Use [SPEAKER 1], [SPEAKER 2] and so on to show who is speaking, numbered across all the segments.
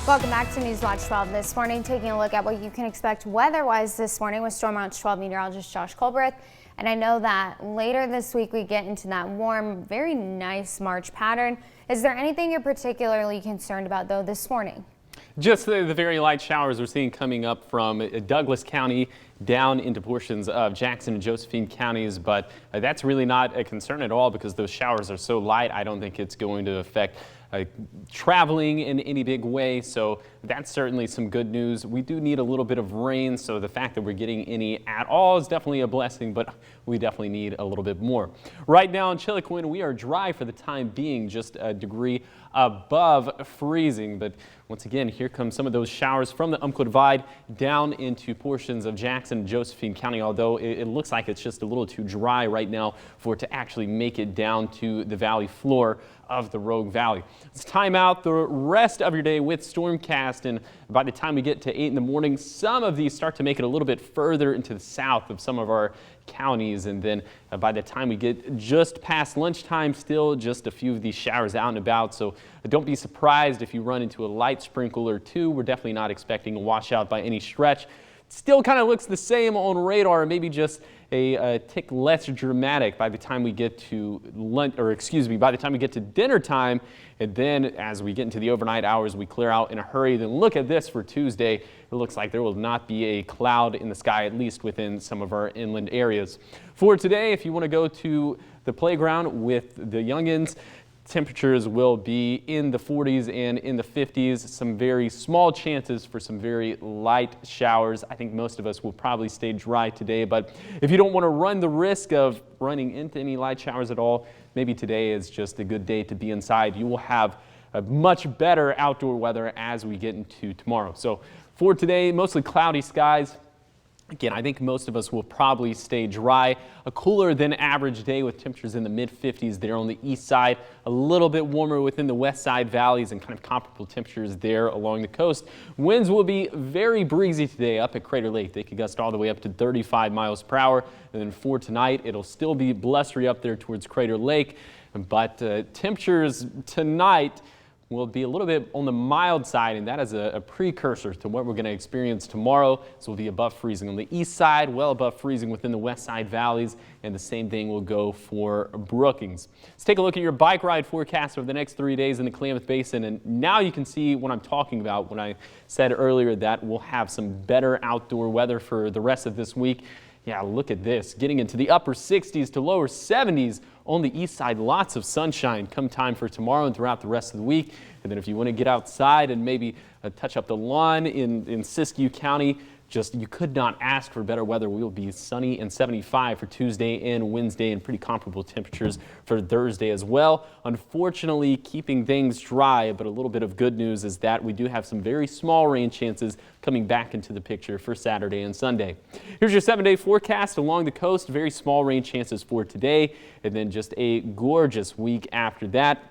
[SPEAKER 1] Welcome back to Newswatch 12 this morning, taking a look at what you can expect weather-wise this morning with Storm Watch 12 meteorologist Josh Colbreth. And I know that later this week we get into that warm, very nice March pattern. Is there anything you're particularly concerned about, though, this morning?
[SPEAKER 2] Just the very light showers we're seeing coming up from Douglas County down into portions of Jackson and Josephine counties, but that's really not a concern at all because those showers are so light. I don't think it's going to affect traveling in any big way, so that's certainly some good news. We do need a little bit of rain, so the fact that we're getting any at all is definitely a blessing, but we definitely need a little bit more. Right now in Chiloquin, we are dry for the time being, just a degree above freezing, but once again, here come some of those showers from the Umpqua Divide down into portions of Jackson and Josephine County, although it looks like it's just a little too dry right now for it to actually make it down to the valley floor of the Rogue Valley. It's time out the rest of your day with Stormcast, and by the time we get to 8 in the morning, some of these start to make it a little bit further into the south of some of our counties, and then by the time we get just past lunchtime, still just a few of these showers out and about, so don't be surprised if you run into a light sprinkle or two. We're definitely not expecting a washout by any stretch. Still kind of looks the same on radar, maybe just a tick less dramatic by the time we get to by the time we get to dinner time. And then as we get into the overnight hours, we clear out in a hurry. Then look at this for Tuesday. It looks like there will not be a cloud in the sky, at least within some of our inland areas. For today, if you want to go to the playground with the youngins, temperatures will be in the 40s and in the 50s. Some very small chances for some very light showers. I think most of us will probably stay dry today, but if you don't want to run the risk of running into any light showers at all, maybe today is just a good day to be inside. You will have a much better outdoor weather as we get into tomorrow. So for today, mostly cloudy skies. Again, I think most of us will probably stay dry. A cooler than average day with temperatures in the mid-50s there on the east side. A little bit warmer within the west side valleys and kind of comparable temperatures there along the coast. Winds will be very breezy today up at Crater Lake. They could gust all the way up to 35 miles per hour. And then for tonight, it'll still be blustery up there towards Crater Lake. But temperatures tonight will be a little bit on the mild side, and that is a precursor to what we're going to experience tomorrow. So we'll be above freezing on the east side, well above freezing within the west side valleys, and the same thing will go for Brookings. Let's take a look at your bike ride forecast over the next 3 days in the Klamath Basin, and now you can see what I'm talking about when I said earlier that we'll have some better outdoor weather for the rest of this week. Yeah, look at this, getting into the upper 60s to lower 70s on the east side. Lots of sunshine come time for tomorrow and throughout the rest of the week. And then if you want to get outside and maybe touch up the lawn in Siskiyou County, you could not ask for better weather. We will be sunny and 75 for Tuesday and Wednesday, and pretty comparable temperatures for Thursday as well. Unfortunately, keeping things dry, but a little bit of good news is that we do have some very small rain chances coming back into the picture for Saturday and Sunday. Here's your 7-day forecast along the coast. Very small rain chances for today, and then just a gorgeous week after that.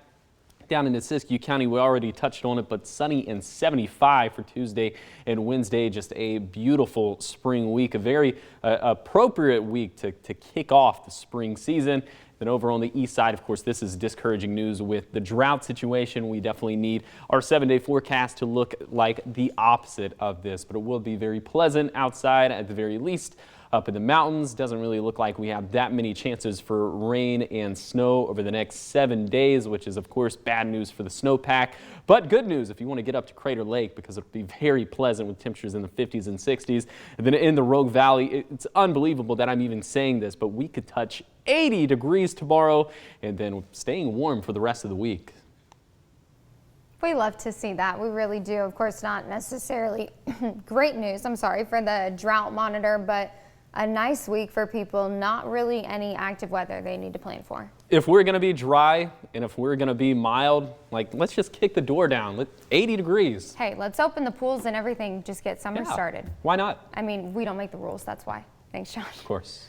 [SPEAKER 2] Down into Siskiyou County, we already touched on it, but sunny and 75 for Tuesday and Wednesday. Just a beautiful spring week, a very appropriate week to kick off the spring season. Then over on the east side, of course, this is discouraging news with the drought situation. We definitely need our 7-day forecast to look like the opposite of this, but it will be very pleasant outside at the very least. Up in the mountains, doesn't really look like we have that many chances for rain and snow over the next 7 days, which is of course bad news for the snowpack, but good news if you want to get up to Crater Lake, because it'll be very pleasant with temperatures in the 50s and 60s. And then in the Rogue Valley, it's unbelievable that I'm even saying this, but we could touch 80 degrees tomorrow and then staying warm for the rest of the week.
[SPEAKER 1] We love to see that. We really do. Of course, not necessarily great news, I'm sorry, for the drought monitor, but a nice week for people, not really any active weather they need to plan for.
[SPEAKER 2] If we're going to be dry and if we're going to be mild, let's just kick the door down. 80 degrees.
[SPEAKER 1] Hey, let's open the pools and everything, just get summer started.
[SPEAKER 2] Why not?
[SPEAKER 1] I mean, we don't make the rules, that's why. Thanks, Josh.
[SPEAKER 2] Of course.